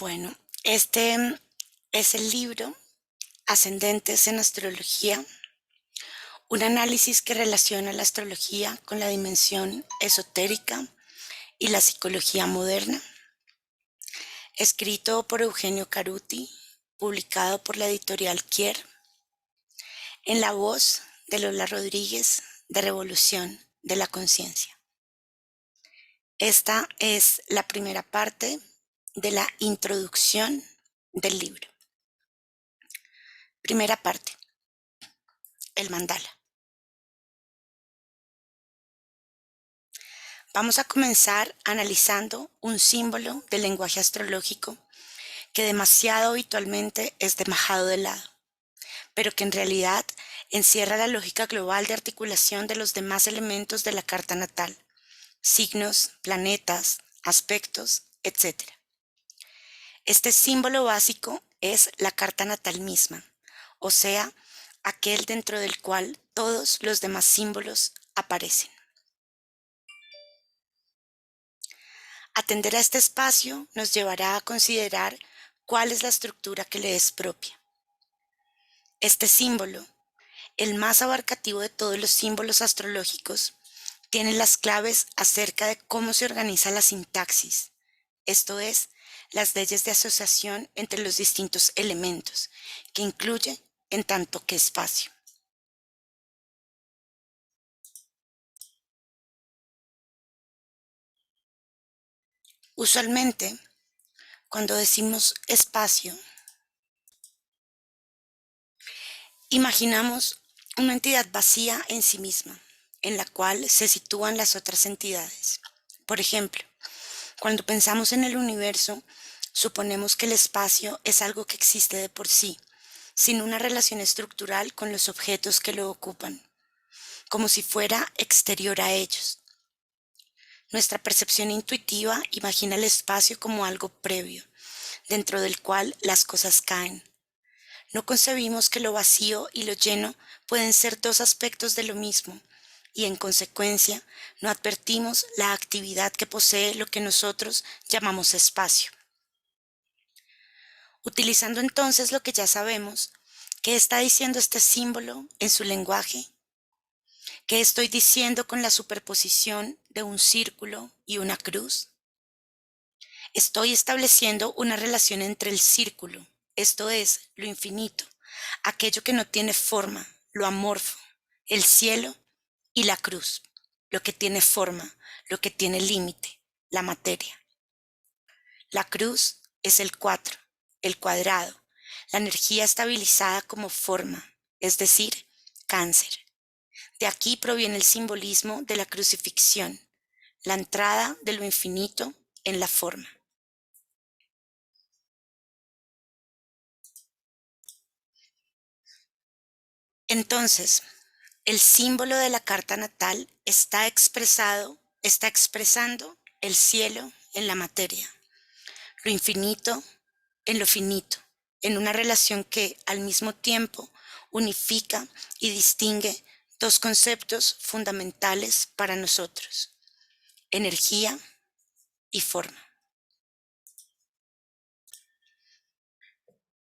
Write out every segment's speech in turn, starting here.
Bueno, este es el libro Ascendentes en Astrología, un análisis que relaciona la astrología con la dimensión esotérica y la psicología moderna, escrito por Eugenio Caruti, publicado por la editorial Kier, en la voz de Lola Rodríguez de Revolución de la Conciencia. Esta es la primera parte de la introducción del libro. Primera parte, el mandala. Vamos a comenzar analizando un símbolo del lenguaje astrológico que demasiado habitualmente es dejado de lado, pero que en realidad encierra la lógica global de articulación de los demás elementos de la carta natal, signos, planetas, aspectos, etc. Este símbolo básico es la carta natal misma, o sea, aquel dentro del cual todos los demás símbolos aparecen. Atender a este espacio nos llevará a considerar cuál es la estructura que le es propia. Este símbolo, el más abarcativo de todos los símbolos astrológicos, tiene las claves acerca de cómo se organiza la sintaxis, esto es, las leyes de asociación entre los distintos elementos, que incluye en tanto que espacio. Usualmente, cuando decimos espacio, imaginamos una entidad vacía en sí misma, en la cual se sitúan las otras entidades. Por ejemplo, cuando pensamos en el universo, suponemos que el espacio es algo que existe de por sí, sin una relación estructural con los objetos que lo ocupan, como si fuera exterior a ellos. Nuestra percepción intuitiva imagina el espacio como algo previo, dentro del cual las cosas caen. No concebimos que lo vacío y lo lleno pueden ser dos aspectos de lo mismo, y en consecuencia no advertimos la actividad que posee lo que nosotros llamamos espacio. Utilizando entonces lo que ya sabemos, ¿qué está diciendo este símbolo en su lenguaje? ¿Qué estoy diciendo con la superposición de un círculo y una cruz? Estoy estableciendo una relación entre el círculo, esto es, lo infinito, aquello que no tiene forma, lo amorfo, el cielo, y la cruz, lo que tiene forma, lo que tiene límite, la materia. La cruz es el 4, el cuadrado, la energía estabilizada como forma, es decir, cáncer. De aquí proviene el simbolismo de la crucifixión, la entrada de lo infinito en la forma. Entonces, el símbolo de la carta natal está expresando el cielo en la materia, lo infinito en lo finito, en una relación que, al mismo tiempo, unifica y distingue dos conceptos fundamentales para nosotros: energía y forma.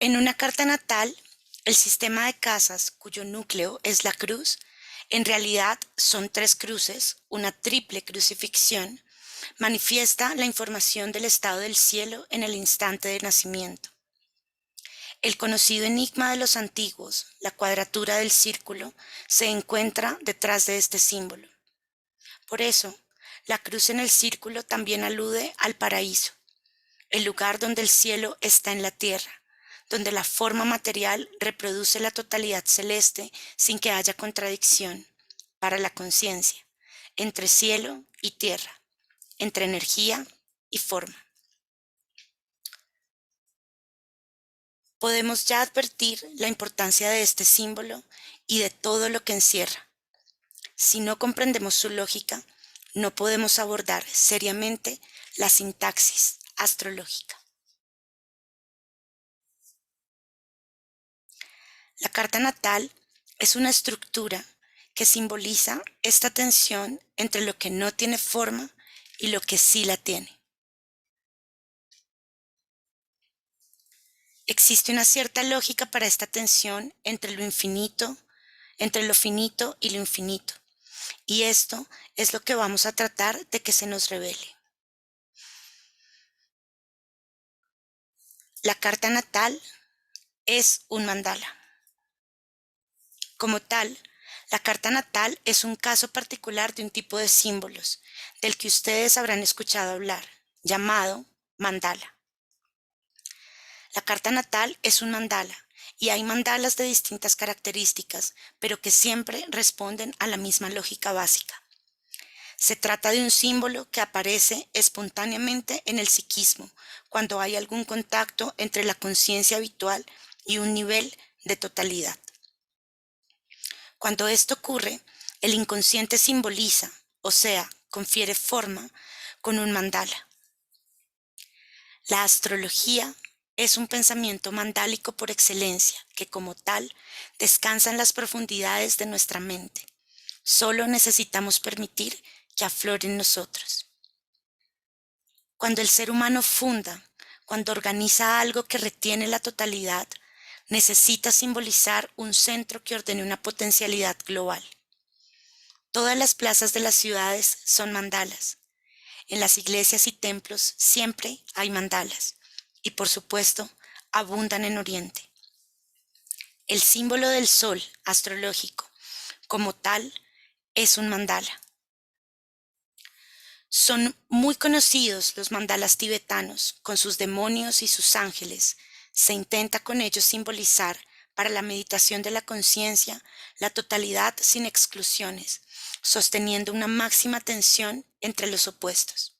En una carta natal, el sistema de casas cuyo núcleo es la cruz, en realidad son 3 cruces, una triple crucifixión, manifiesta la información del estado del cielo en el instante de nacimiento. El conocido enigma de los antiguos, la cuadratura del círculo, se encuentra detrás de este símbolo. Por eso, la cruz en el círculo también alude al paraíso, el lugar donde el cielo está en la tierra, donde la forma material reproduce la totalidad celeste sin que haya contradicción, para la conciencia, entre cielo y tierra, entre energía y forma. Podemos ya advertir la importancia de este símbolo y de todo lo que encierra. Si no comprendemos su lógica, no podemos abordar seriamente la sintaxis astrológica. La carta natal es una estructura que simboliza esta tensión entre lo que no tiene forma y lo que sí la tiene. Existe una cierta lógica para esta tensión entre lo finito y lo infinito, y esto es lo que vamos a tratar de que se nos revele. La carta natal es un mandala. Como tal, la carta natal es un caso particular de un tipo de símbolos del que ustedes habrán escuchado hablar, llamado mandala. La carta natal es un mandala y hay mandalas de distintas características, pero que siempre responden a la misma lógica básica. Se trata de un símbolo que aparece espontáneamente en el psiquismo cuando hay algún contacto entre la conciencia habitual y un nivel de totalidad. Cuando esto ocurre, el inconsciente simboliza, o sea, confiere forma con un mandala. La astrología es un pensamiento mandálico por excelencia, que como tal descansa en las profundidades de nuestra mente. Solo necesitamos permitir que aflore en nosotros. Cuando el ser humano funda, cuando organiza algo que retiene la totalidad, necesita simbolizar un centro que ordene una potencialidad global. Todas las plazas de las ciudades son mandalas. En las iglesias y templos siempre hay mandalas y, por supuesto, abundan en Oriente. El símbolo del sol astrológico, como tal, es un mandala. Son muy conocidos los mandalas tibetanos, con sus demonios y sus ángeles. Se intenta con ellos simbolizar, para la meditación de la conciencia, la totalidad sin exclusiones, sosteniendo una máxima tensión entre los opuestos.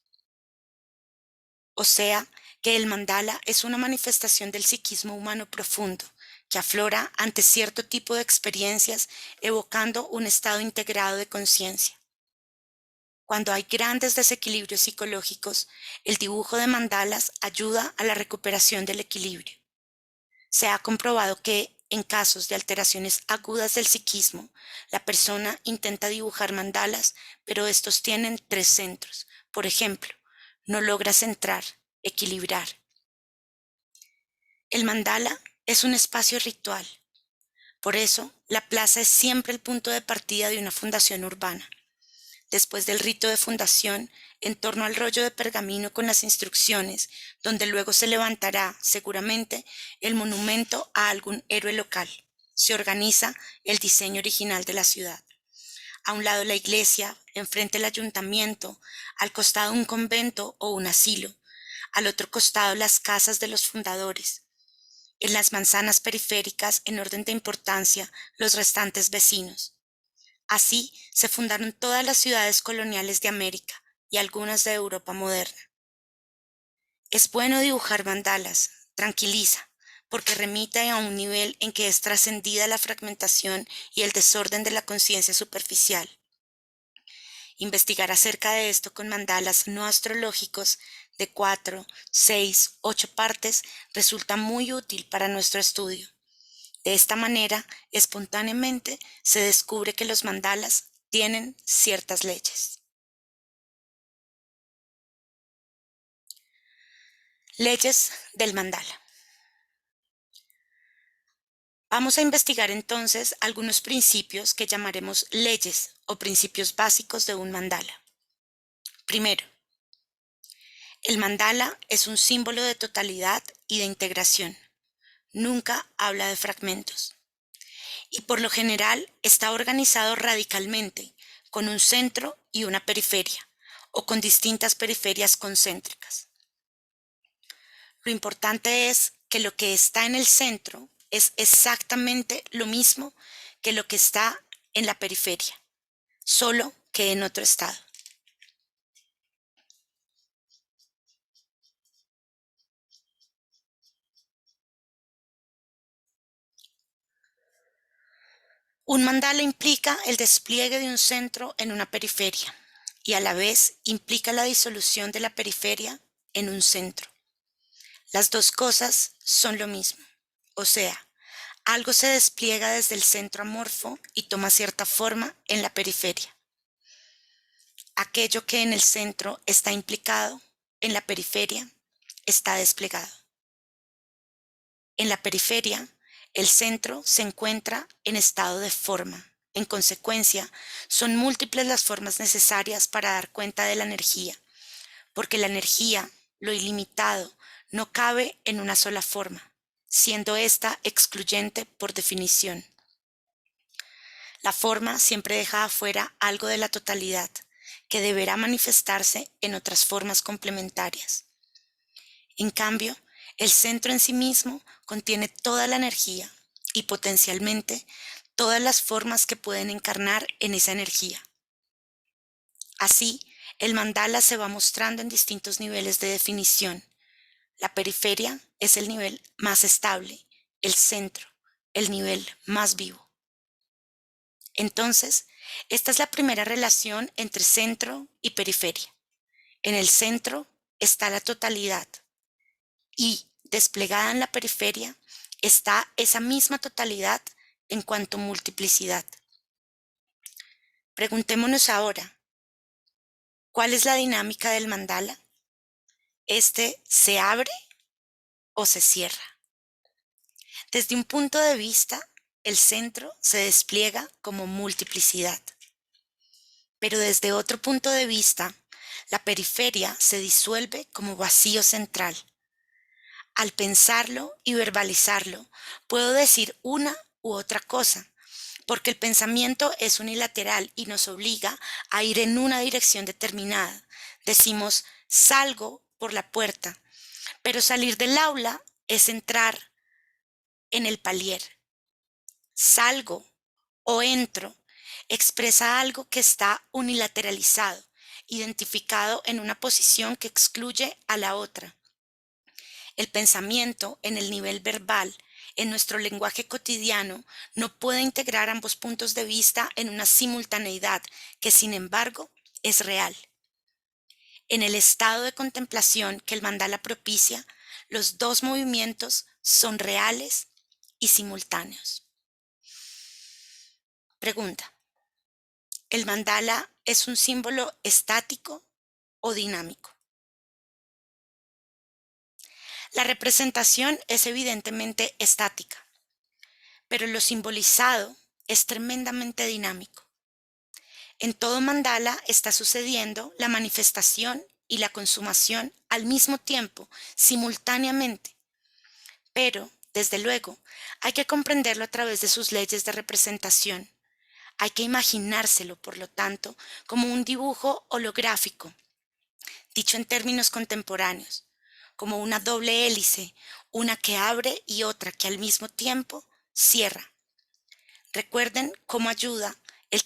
O sea, que el mandala es una manifestación del psiquismo humano profundo, que aflora ante cierto tipo de experiencias, evocando un estado integrado de conciencia. Cuando hay grandes desequilibrios psicológicos, el dibujo de mandalas ayuda a la recuperación del equilibrio. Se ha comprobado que, en casos de alteraciones agudas del psiquismo, la persona intenta dibujar mandalas, pero estos tienen tres centros. Por ejemplo, no logra centrar, equilibrar. El mandala es un espacio ritual. Por eso, la plaza es siempre el punto de partida de una fundación urbana. Después del rito de fundación, en torno al rollo de pergamino con las instrucciones, donde luego se levantará, seguramente, el monumento a algún héroe local. Se organiza el diseño original de la ciudad. A un lado la iglesia, enfrente el ayuntamiento, al costado un convento o un asilo, al otro costado las casas de los fundadores. En las manzanas periféricas, en orden de importancia, los restantes vecinos. Así se fundaron todas las ciudades coloniales de América y algunas de Europa moderna. Es bueno dibujar mandalas, tranquiliza, porque remite a un nivel en que es trascendida la fragmentación y el desorden de la conciencia superficial. Investigar acerca de esto con mandalas no astrológicos de 4, 6, 8 partes resulta muy útil para nuestro estudio. De esta manera, espontáneamente se descubre que los mandalas tienen ciertas leyes. Leyes del mandala. Vamos a investigar entonces algunos principios que llamaremos leyes o principios básicos de un mandala. Primero, el mandala es un símbolo de totalidad y de integración. Nunca habla de fragmentos. Y por lo general está organizado radicalmente, con un centro y una periferia, o con distintas periferias concéntricas. Lo importante es que lo que está en el centro es exactamente lo mismo que lo que está en la periferia, solo que en otro estado. Un mandala implica el despliegue de un centro en una periferia y a la vez implica la disolución de la periferia en un centro. Las dos cosas son lo mismo, o sea, algo se despliega desde el centro amorfo y toma cierta forma en la periferia. Aquello que en el centro está implicado, en la periferia, está desplegado. En la periferia, el centro se encuentra en estado de forma. En consecuencia, son múltiples las formas necesarias para dar cuenta de la energía, porque la energía, lo ilimitado, no cabe en una sola forma, siendo ésta excluyente por definición. La forma siempre deja afuera algo de la totalidad, que deberá manifestarse en otras formas complementarias. En cambio, el centro en sí mismo contiene toda la energía y potencialmente todas las formas que pueden encarnar en esa energía. Así, el mandala se va mostrando en distintos niveles de definición. La periferia es el nivel más estable, el centro, el nivel más vivo. Entonces, esta es la primera relación entre centro y periferia. En el centro está la totalidad y, desplegada en la periferia, está esa misma totalidad en cuanto multiplicidad. Preguntémonos ahora, ¿cuál es la dinámica del mandala? ¿Este se abre o se cierra? Desde un punto de vista, el centro se despliega como multiplicidad. Pero desde otro punto de vista, la periferia se disuelve como vacío central. Al pensarlo y verbalizarlo, puedo decir una u otra cosa, porque el pensamiento es unilateral y nos obliga a ir en una dirección determinada. Decimos, salgo por la puerta, pero salir del aula es entrar en el palier. Salgo o entro expresa algo que está unilateralizado, identificado en una posición que excluye a la otra. El pensamiento en el nivel verbal, en nuestro lenguaje cotidiano, no puede integrar ambos puntos de vista en una simultaneidad que, sin embargo, es real. En el estado de contemplación que el mandala propicia, los dos movimientos son reales y simultáneos. Pregunta: ¿el mandala es un símbolo estático o dinámico? La representación es evidentemente estática, pero lo simbolizado es tremendamente dinámico. En todo mandala está sucediendo la manifestación y la consumación al mismo tiempo, simultáneamente, pero, desde luego, hay que comprenderlo a través de sus leyes de representación. Hay que imaginárselo, por lo tanto, como un dibujo holográfico, dicho en términos contemporáneos, como una doble hélice, una que abre y otra que al mismo tiempo cierra. Recuerden cómo ayuda el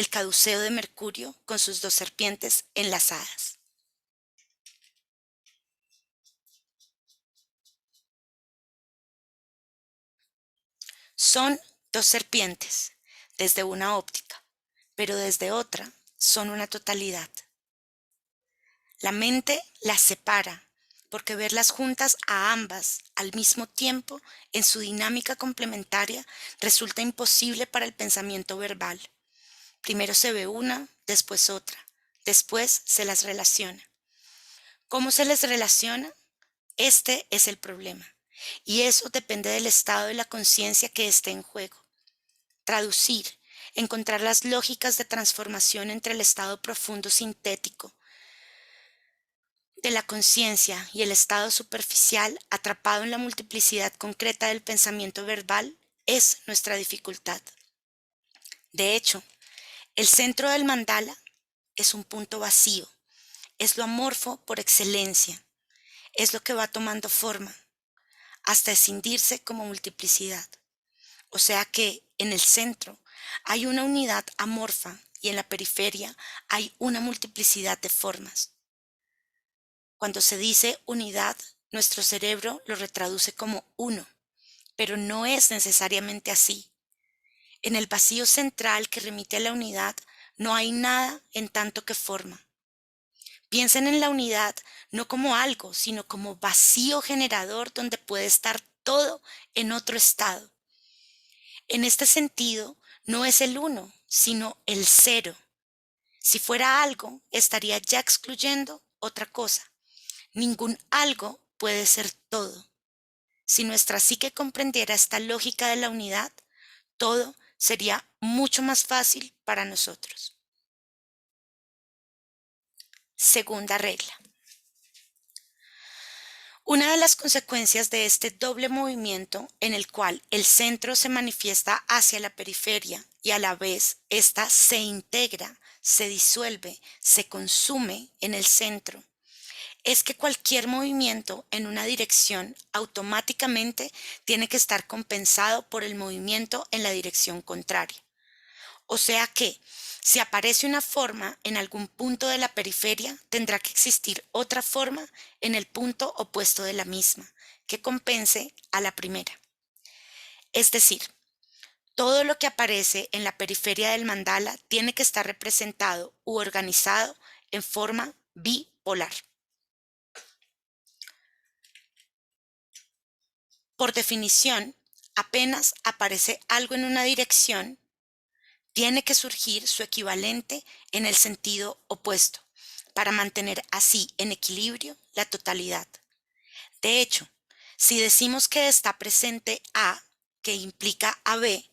caduceo de Mercurio con sus dos serpientes enlazadas. Son dos serpientes, desde una óptica, pero desde otra son una totalidad. La mente las separa, porque verlas juntas a ambas al mismo tiempo en su dinámica complementaria resulta imposible para el pensamiento verbal. Primero se ve una, después otra, después se las relaciona. ¿Cómo se les relaciona? Este es el problema, y eso depende del estado de la conciencia que esté en juego. Traducir, encontrar las lógicas de transformación entre el estado profundo sintético de la conciencia y el estado superficial atrapado en la multiplicidad concreta del pensamiento verbal es nuestra dificultad. De hecho, el centro del mandala es un punto vacío, es lo amorfo por excelencia, es lo que va tomando forma, hasta escindirse como multiplicidad. O sea que en el centro hay una unidad amorfa y en la periferia hay una multiplicidad de formas. Cuando se dice unidad, nuestro cerebro lo retraduce como uno, pero no es necesariamente así. En el vacío central que remite a la unidad no hay nada en tanto que forma. Piensen en la unidad no como algo, sino como vacío generador donde puede estar todo en otro estado. En este sentido, no es el uno, sino el cero. Si fuera algo, estaría ya excluyendo otra cosa. Ningún algo puede ser todo. Si nuestra psique comprendiera esta lógica de la unidad, todo sería mucho más fácil para nosotros. Segunda regla. Una de las consecuencias de este doble movimiento en el cual el centro se manifiesta hacia la periferia y a la vez ésta se integra, se disuelve, se consume en el centro, es que cualquier movimiento en una dirección automáticamente tiene que estar compensado por el movimiento en la dirección contraria. O sea que, si aparece una forma en algún punto de la periferia, tendrá que existir otra forma en el punto opuesto de la misma, que compense a la primera. Es decir, todo lo que aparece en la periferia del mandala tiene que estar representado u organizado en forma bipolar. Por definición, apenas aparece algo en una dirección, tiene que surgir su equivalente en el sentido opuesto, para mantener así en equilibrio la totalidad. De hecho, si decimos que está presente A, que implica a B,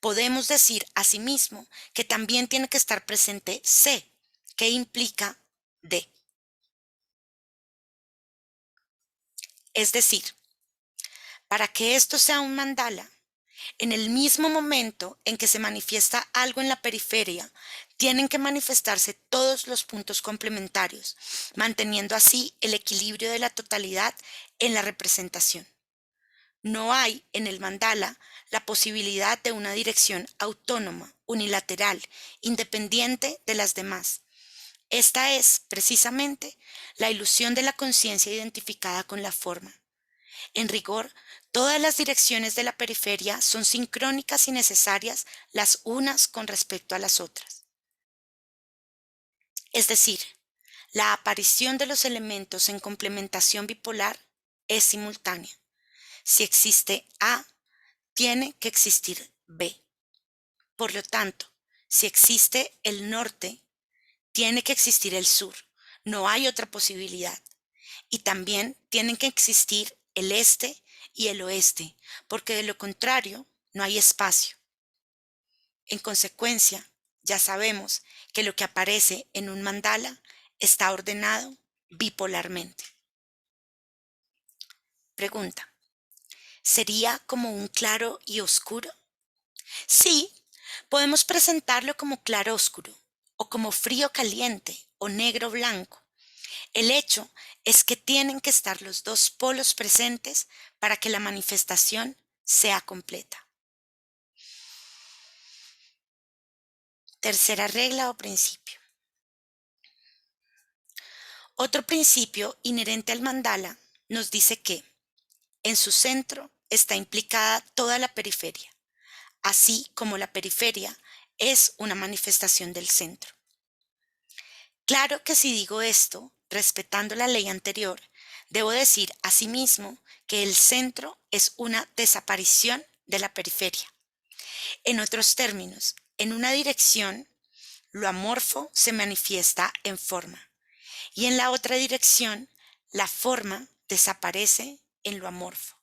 podemos decir asimismo que también tiene que estar presente C, que implica D. Es decir, para que esto sea un mandala, en el mismo momento en que se manifiesta algo en la periferia, tienen que manifestarse todos los puntos complementarios, manteniendo así el equilibrio de la totalidad en la representación. No hay en el mandala la posibilidad de una dirección autónoma, unilateral, independiente de las demás. Esta es, precisamente, la ilusión de la conciencia identificada con la forma. En rigor, todas las direcciones de la periferia son sincrónicas y necesarias las unas con respecto a las otras. Es decir, la aparición de los elementos en complementación bipolar es simultánea. Si existe A, tiene que existir B. Por lo tanto, si existe el norte, tiene que existir el sur. No hay otra posibilidad. Y también tienen que existir el este y el oeste, porque de lo contrario no hay espacio. En consecuencia, ya sabemos que lo que aparece en un mandala está ordenado bipolarmente. Pregunta: ¿sería como un claro y oscuro? Sí, podemos presentarlo como claro oscuro, o como frío caliente, o negro blanco. El hecho es que tienen que estar los dos polos presentes para que la manifestación sea completa. Tercera regla o principio. Otro principio inherente al mandala nos dice que en su centro está implicada toda la periferia, así como la periferia es una manifestación del centro. Claro que si digo esto, respetando la ley anterior, debo decir asimismo que el centro es una desaparición de la periferia. En otros términos, en una dirección, lo amorfo se manifiesta en forma, y en la otra dirección, la forma desaparece en lo amorfo.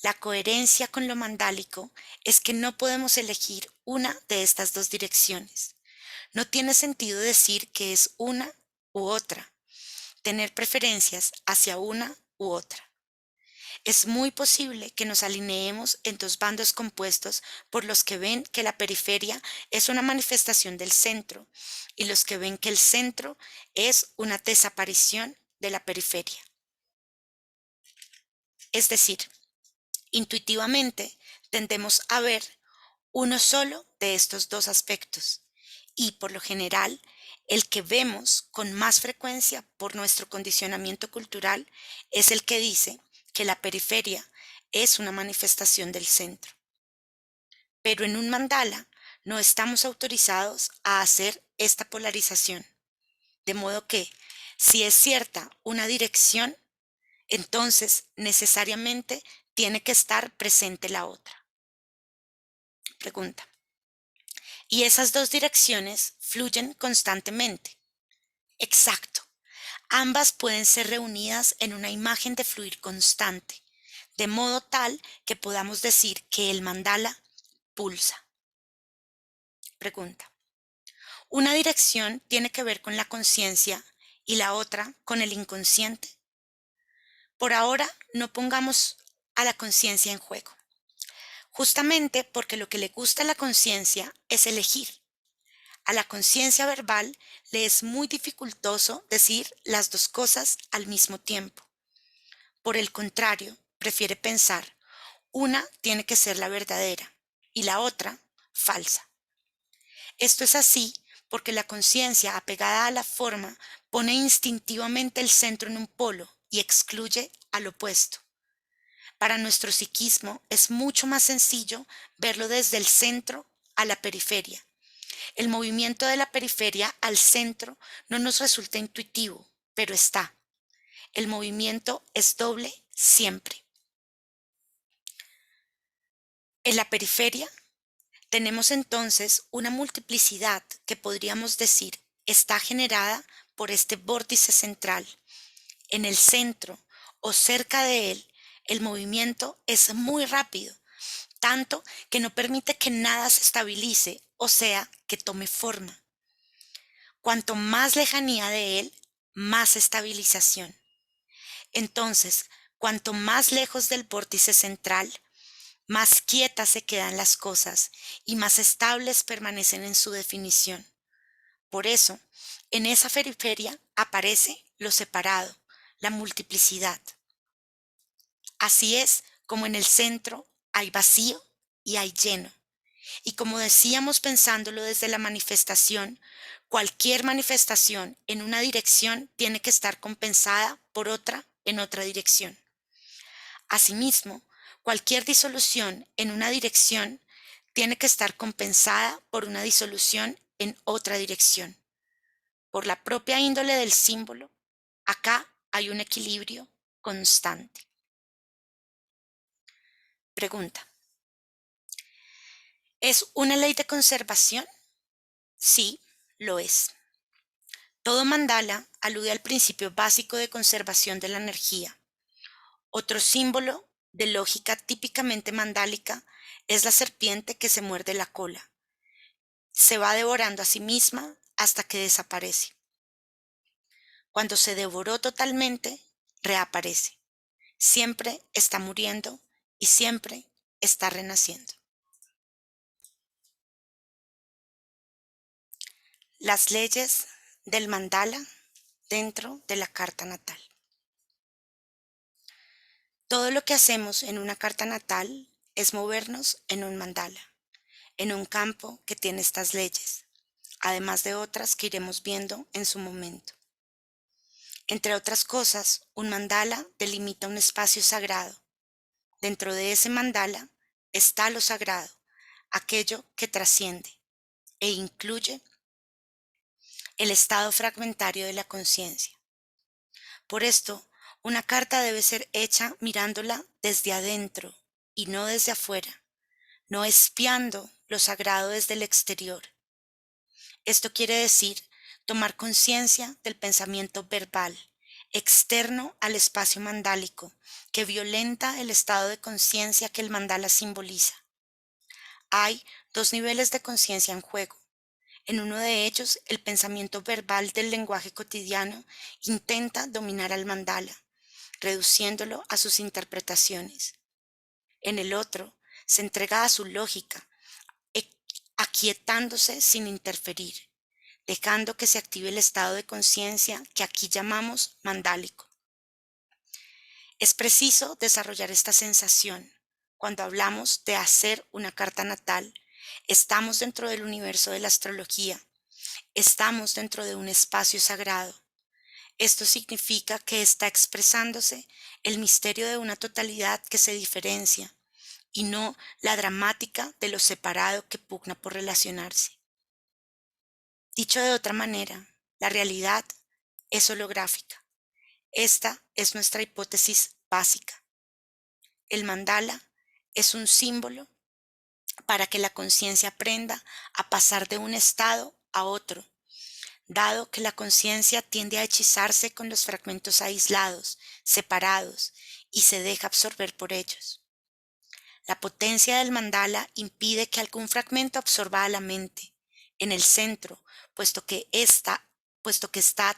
La coherencia con lo mandálico es que no podemos elegir una de estas dos direcciones. No tiene sentido decir que es una u otra, tener preferencias hacia una u otra. Es muy posible que nos alineemos en dos bandos compuestos por los que ven que la periferia es una manifestación del centro y los que ven que el centro es una desaparición de la periferia. Es decir, intuitivamente tendemos a ver uno solo de estos dos aspectos y, por lo general, el que vemos con más frecuencia por nuestro condicionamiento cultural es el que dice que la periferia es una manifestación del centro. Pero en un mandala no estamos autorizados a hacer esta polarización, de modo que, si es cierta una dirección, entonces necesariamente tiene que estar presente la otra. Pregunta: ¿y esas dos direcciones fluyen constantemente? Exacto. Ambas pueden ser reunidas en una imagen de fluir constante. de modo tal que podamos decir que el mandala pulsa. Pregunta. Una dirección tiene que ver con la conciencia y la otra con el inconsciente. Por ahora, no pongamos a la conciencia en juego, justamente porque lo que le gusta a la conciencia es elegir. A la conciencia verbal le es muy dificultoso decir las dos cosas al mismo tiempo. Por el contrario, prefiere pensar, una tiene que ser la verdadera y la otra falsa. Esto es así porque la conciencia apegada a la forma pone instintivamente el centro en un polo y excluye al opuesto. Para nuestro psiquismo es mucho más sencillo verlo desde el centro a la periferia. El movimiento de la periferia al centro no nos resulta intuitivo, pero está. El movimiento es doble siempre. En la periferia tenemos entonces una multiplicidad que podríamos decir está generada por este vórtice central. En el centro o cerca de él, el movimiento es muy rápido, tanto que no permite que nada se estabilice, o sea, que tome forma. Cuanto más lejanía de él, más estabilización. Entonces, cuanto más lejos del vórtice central, más quietas se quedan las cosas y más estables permanecen en su definición. Por eso, en esa periferia aparece lo separado, la multiplicidad. Así es como en el centro hay vacío y hay lleno. Y como decíamos pensándolo desde la manifestación, cualquier manifestación en una dirección tiene que estar compensada por otra en otra dirección. Asimismo, cualquier disolución en una dirección tiene que estar compensada por una disolución en otra dirección. Por la propia índole del símbolo, acá hay un equilibrio constante. Pregunta. ¿Es una ley de conservación? Sí, lo es. Todo mandala alude al principio básico de conservación de la energía. Otro símbolo de lógica típicamente mandálica es la serpiente que se muerde la cola. Se va devorando a sí misma hasta que desaparece. Cuando se devoró totalmente, reaparece. Siempre está muriendo y siempre está renaciendo. Las leyes del mandala dentro de la carta natal. Todo lo que hacemos en una carta natal es movernos en un mandala, en un campo que tiene estas leyes, además de otras que iremos viendo en su momento. Entre otras cosas, un mandala delimita un espacio sagrado. Dentro de ese mandala está lo sagrado, aquello que trasciende e incluye el estado fragmentario de la conciencia. Por esto, una carta debe ser hecha mirándola desde adentro y no desde afuera, no espiando lo sagrado desde el exterior. Esto quiere decir tomar conciencia del pensamiento verbal, externo al espacio mandálico, que violenta el estado de conciencia que el mandala simboliza. Hay dos niveles de conciencia en juego. En uno de ellos, el pensamiento verbal del lenguaje cotidiano intenta dominar al mandala, reduciéndolo a sus interpretaciones. En el otro, se entrega a su lógica, e- aquietándose sin interferir, dejando que se active el estado de conciencia que aquí llamamos mandálico. Es preciso desarrollar esta sensación. Cuando hablamos de hacer una carta natal, estamos dentro del universo de la astrología, estamos dentro de un espacio sagrado. Esto significa que está expresándose el misterio de una totalidad que se diferencia y no la dramática de lo separado que pugna por relacionarse. Dicho de otra manera, la realidad es holográfica. Esta es nuestra hipótesis básica. El mandala es un símbolo para que la conciencia aprenda a pasar de un estado a otro, dado que la conciencia tiende a hechizarse con los fragmentos aislados, separados, y se deja absorber por ellos. La potencia del mandala impide que algún fragmento absorba a la mente, en el centro, puesto que está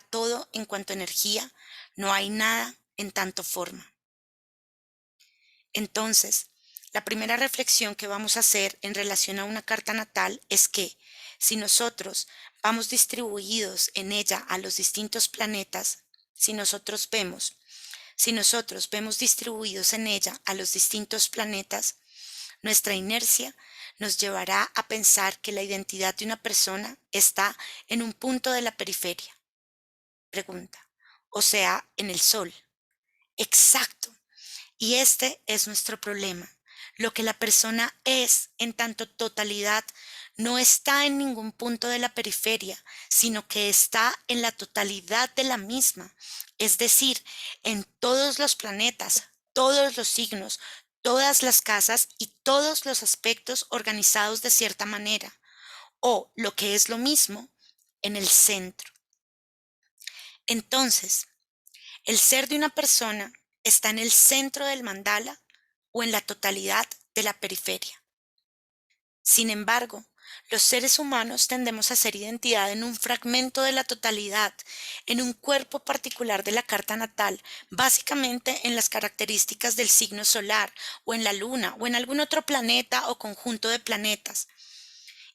todo en cuanto a energía, no hay nada en tanto forma. Entonces, la primera reflexión que vamos a hacer en relación a una carta natal es que, si nosotros vamos distribuidos en ella a los distintos planetas, si nosotros vemos, si nosotros vemos distribuidos en ella a los distintos planetas, nuestra inercia nos llevará a pensar que la identidad de una persona está en un punto de la periferia. Pregunta. O sea, en el Sol. Exacto. Y este es nuestro problema. Lo que la persona es en tanto totalidad no está en ningún punto de la periferia, sino que está en la totalidad de la misma, es decir, en todos los planetas, todos los signos, todas las casas y todos los aspectos organizados de cierta manera, o lo que es lo mismo, en el centro. Entonces, el ser de una persona está en el centro del mandala o en la totalidad de la periferia. Sin embargo, los seres humanos tendemos a hacer identidad en un fragmento de la totalidad, en un cuerpo particular de la carta natal, básicamente en las características del signo solar, o en la luna, o en algún otro planeta o conjunto de planetas.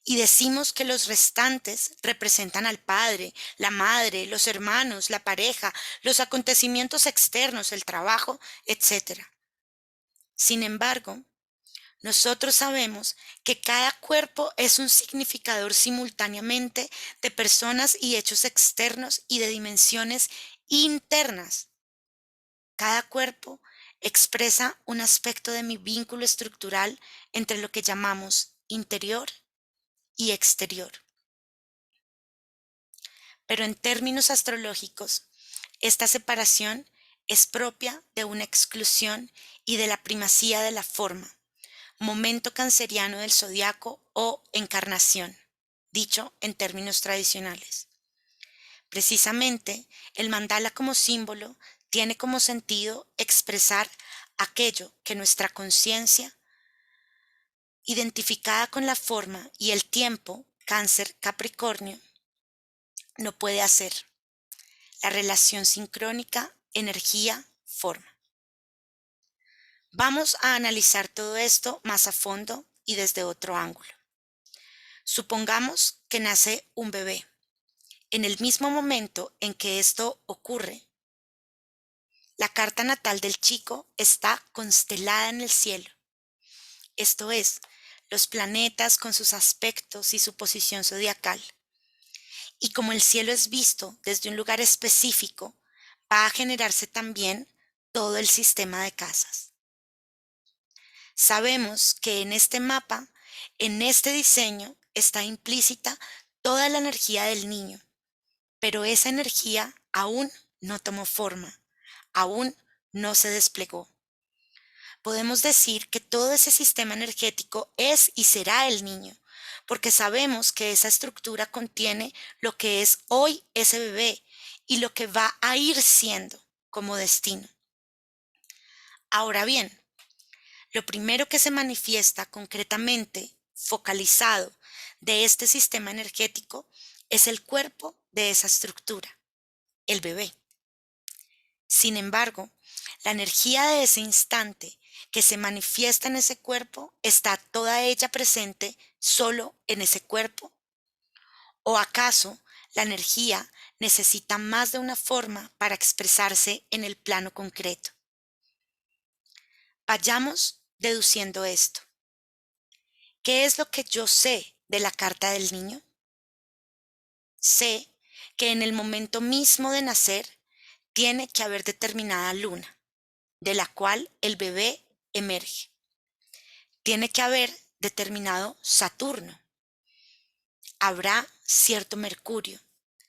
Y decimos que los restantes representan al padre, la madre, los hermanos, la pareja, los acontecimientos externos, el trabajo, etc. Sin embargo, nosotros sabemos que cada cuerpo es un significador simultáneamente de personas y hechos externos y de dimensiones internas. Cada cuerpo expresa un aspecto de mi vínculo estructural entre lo que llamamos interior y exterior. Pero en términos astrológicos, esta separación es propia de una exclusión y de la primacía de la forma, momento canceriano del zodiaco o encarnación, dicho en términos tradicionales. Precisamente, el mandala como símbolo tiene como sentido expresar aquello que nuestra conciencia, identificada con la forma y el tiempo, Cáncer, Capricornio, no puede hacer. La relación sincrónica, energía, forma. Vamos a analizar todo esto más a fondo y desde otro ángulo. Supongamos que nace un bebé. En el mismo momento en que esto ocurre, la carta natal del chico está constelada en el cielo. Esto es, los planetas con sus aspectos y su posición zodiacal. Y como el cielo es visto desde un lugar específico, va a generarse también todo el sistema de casas. Sabemos que en este mapa, en este diseño, está implícita toda la energía del niño, pero esa energía aún no tomó forma, aún no se desplegó. Podemos decir que todo ese sistema energético es y será el niño, porque sabemos que esa estructura contiene lo que es hoy ese bebé y lo que va a ir siendo como destino. Ahora bien, lo primero que se manifiesta concretamente, focalizado, de este sistema energético es el cuerpo de esa estructura, el bebé. Sin embargo, la energía de ese instante que se manifiesta en ese cuerpo está toda ella presente solo en ese cuerpo. ¿O acaso la energía necesita más de una forma para expresarse en el plano concreto? Vayamos deduciendo esto. ¿Qué es lo que yo sé de la carta del niño? Sé que en el momento mismo de nacer tiene que haber determinada luna, de la cual el bebé emerge. Tiene que haber determinado Saturno. Habrá cierto Mercurio,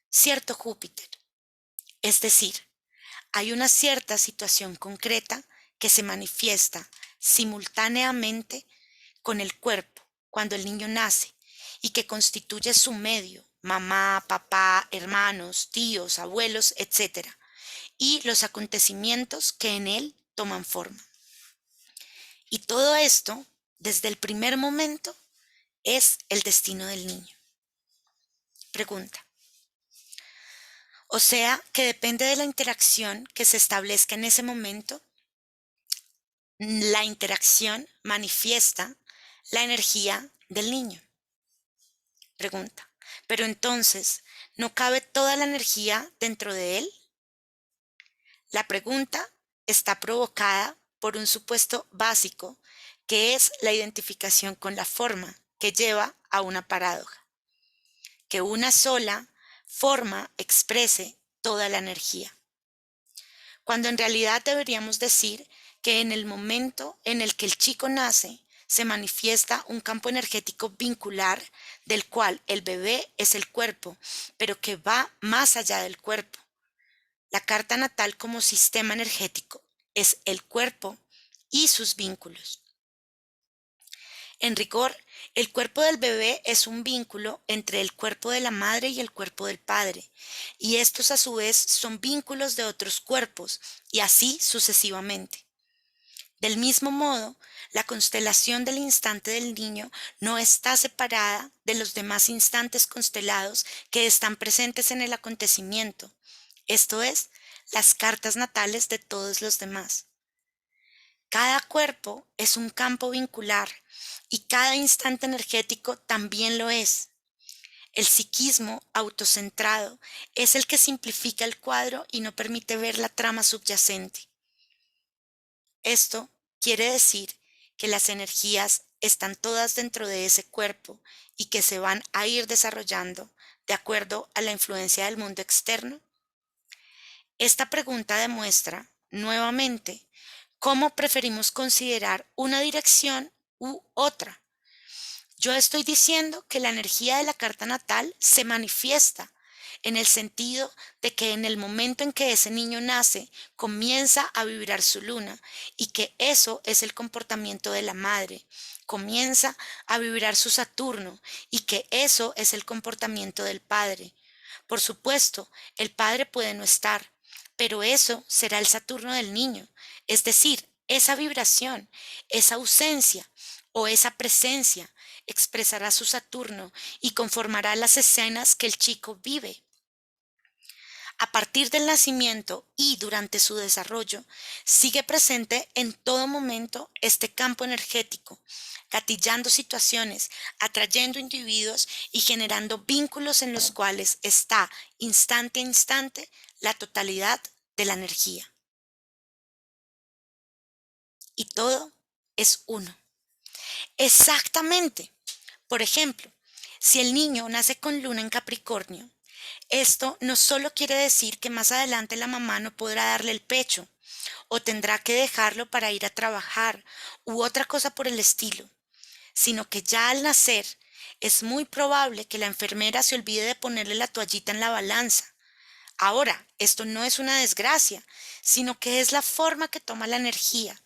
cierto Júpiter. Es decir, hay una cierta situación concreta que se manifiesta simultáneamente con el cuerpo cuando el niño nace y que constituye su medio, mamá, papá, hermanos, tíos, abuelos, etc. Y los acontecimientos que en él toman forma. Y todo esto, desde el primer momento, es el destino del niño. Pregunta. O sea, que depende de la interacción que se establezca en ese momento, la interacción manifiesta la energía del niño. Pregunta. Pero entonces, ¿no cabe toda la energía dentro de él? La pregunta está provocada por un supuesto básico, que es la identificación con la forma, que lleva a una paradoja. Que una sola forma exprese toda la energía. Cuando en realidad deberíamos decir que en el momento en el que el chico nace, se manifiesta un campo energético vincular del cual el bebé es el cuerpo, pero que va más allá del cuerpo. La carta natal como sistema energético es el cuerpo y sus vínculos. En rigor, el cuerpo del bebé es un vínculo entre el cuerpo de la madre y el cuerpo del padre, y estos a su vez son vínculos de otros cuerpos, y así sucesivamente. Del mismo modo, la constelación del instante del niño no está separada de los demás instantes constelados que están presentes en el acontecimiento, esto es, las cartas natales de todos los demás. Cada cuerpo es un campo vincular y cada instante energético también lo es. El psiquismo autocentrado es el que simplifica el cuadro y no permite ver la trama subyacente. Esto quiere decir que las energías están todas dentro de ese cuerpo y que se van a ir desarrollando de acuerdo a la influencia del mundo externo. Esta pregunta demuestra, nuevamente, cómo preferimos considerar una dirección u otra. Yo estoy diciendo que la energía de la carta natal se manifiesta en el sentido de que en el momento en que ese niño nace, comienza a vibrar su luna y que eso es el comportamiento de la madre. Comienza a vibrar su Saturno y que eso es el comportamiento del padre. Por supuesto, el padre puede no estar, pero eso será el Saturno del niño, es decir, esa vibración, esa ausencia o esa presencia expresará su Saturno y conformará las escenas que el chico vive. A partir del nacimiento y durante su desarrollo, sigue presente en todo momento este campo energético, gatillando situaciones, atrayendo individuos y generando vínculos en los cuales está instante a instante la totalidad de la energía. Y todo es uno. Exactamente. Por ejemplo, si el niño nace con luna en Capricornio, esto no solo quiere decir que más adelante la mamá no podrá darle el pecho o tendrá que dejarlo para ir a trabajar u otra cosa por el estilo, sino que ya al nacer es muy probable que la enfermera se olvide de ponerle la toallita en la balanza. Ahora, esto no es una desgracia, sino que es la forma que toma la energía.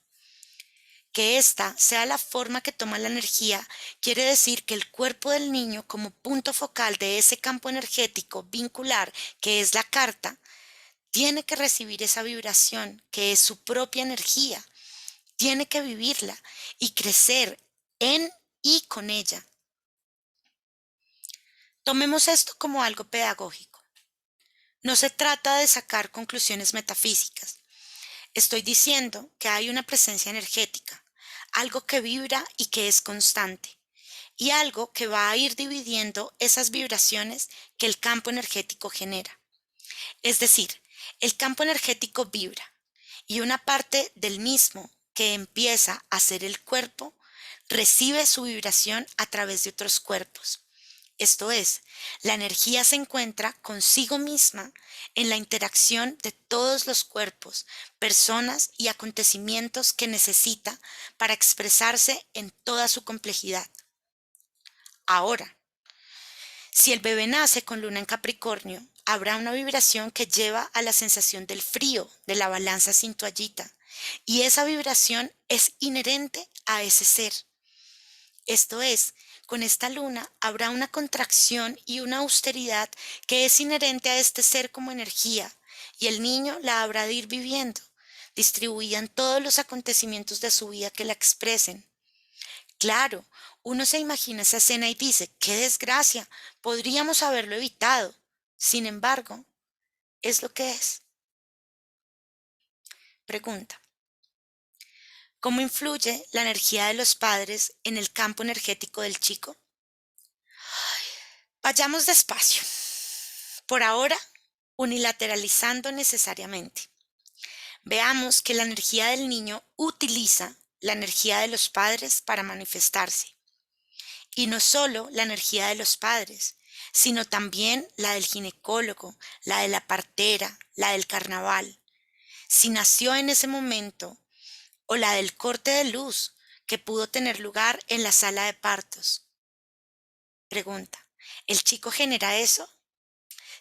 Que esta sea la forma que toma la energía quiere decir que el cuerpo del niño como punto focal de ese campo energético vincular que es la carta, tiene que recibir esa vibración que es su propia energía, tiene que vivirla y crecer en y con ella. Tomemos esto como algo pedagógico. No se trata de sacar conclusiones metafísicas. Estoy diciendo que hay una presencia energética, algo que vibra y que es constante, y algo que va a ir dividiendo esas vibraciones que el campo energético genera. Es decir, el campo energético vibra, y una parte del mismo que empieza a ser el cuerpo recibe su vibración a través de otros cuerpos. Esto es, la energía se encuentra consigo misma en la interacción de todos los cuerpos, personas y acontecimientos que necesita para expresarse en toda su complejidad. Ahora, si el bebé nace con luna en Capricornio, habrá una vibración que lleva a la sensación del frío, de la balanza sin toallita, y esa vibración es inherente a ese ser. Esto es, con esta luna habrá una contracción y una austeridad que es inherente a este ser como energía, y el niño la habrá de ir viviendo, distribuida en todos los acontecimientos de su vida que la expresen. Claro, uno se imagina esa escena y dice, qué desgracia, podríamos haberlo evitado. Sin embargo, es lo que es. Pregunta, ¿cómo influye la energía de los padres en el campo energético del chico? Vayamos despacio. Por ahora, unilateralizando necesariamente. Veamos que la energía del niño utiliza la energía de los padres para manifestarse. Y no solo la energía de los padres, sino también la del ginecólogo, la de la partera, la del carnaval. Si nació en ese momento, o la del corte de luz que pudo tener lugar en la sala de partos. Pregunta, ¿el chico genera eso?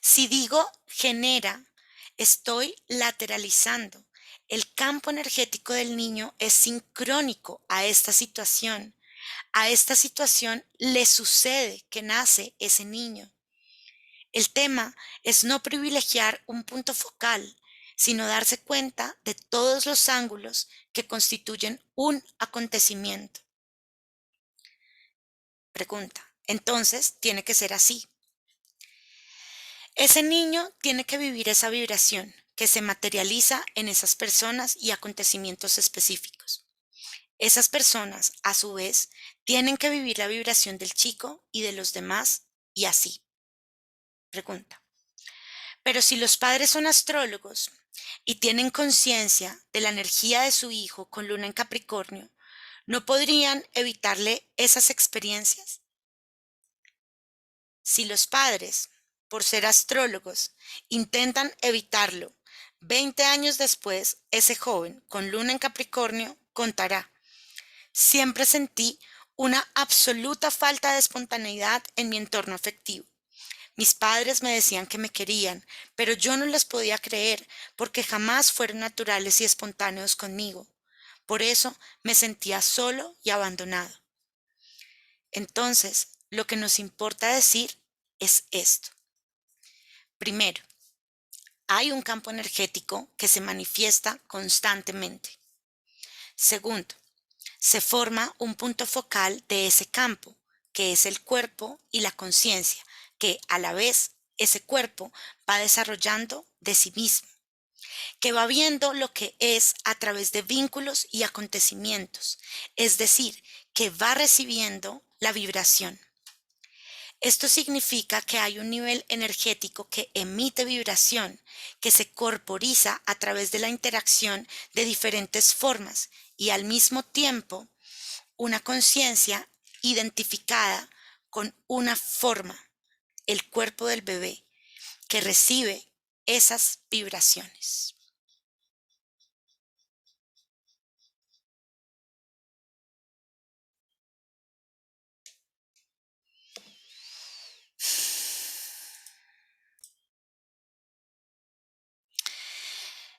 Si digo genera, estoy lateralizando. El campo energético del niño es sincrónico a esta situación. A esta situación le sucede que nace ese niño. El tema es no privilegiar un punto focal, sino darse cuenta de todos los ángulos que constituyen un acontecimiento. Pregunta, entonces tiene que ser así. Ese niño tiene que vivir esa vibración que se materializa en esas personas y acontecimientos específicos. Esas personas, a su vez, tienen que vivir la vibración del chico y de los demás y así. Pregunta. Pero si los padres son astrólogos y tienen conciencia de la energía de su hijo con luna en Capricornio, ¿no podrían evitarle esas experiencias? Si los padres, por ser astrólogos, intentan evitarlo, 20 años después, ese joven con luna en Capricornio contará: siempre sentí una absoluta falta de espontaneidad en mi entorno afectivo. Mis padres me decían que me querían, pero yo no les podía creer porque jamás fueron naturales y espontáneos conmigo. Por eso me sentía solo y abandonado. Entonces, lo que nos importa decir es esto. Primero, hay un campo energético que se manifiesta constantemente. Segundo, se forma un punto focal de ese campo, que es el cuerpo y la conciencia, que a la vez ese cuerpo va desarrollando de sí mismo, que va viendo lo que es a través de vínculos y acontecimientos, es decir, que va recibiendo la vibración. Esto significa que hay un nivel energético que emite vibración, que se corporiza a través de la interacción de diferentes formas y al mismo tiempo una conciencia identificada con una forma, el cuerpo del bebé, que recibe esas vibraciones.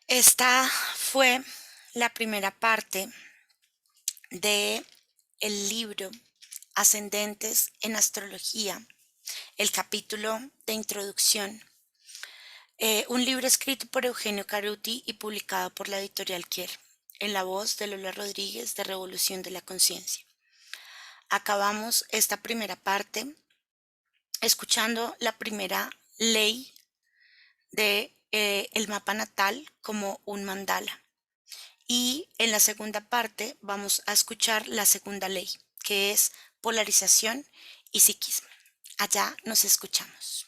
Esta fue la primera parte de el libro Ascendentes en Astrología, el capítulo de introducción. Un libro escrito por Eugenio Caruti y publicado por la editorial Kier, en la voz de Lola Rodríguez de Revolución de la Conciencia. Acabamos esta primera parte escuchando la primera ley de el mapa natal como un mandala. Y en la segunda parte vamos a escuchar la segunda ley, que es polarización y psiquismo. Allá nos escuchamos.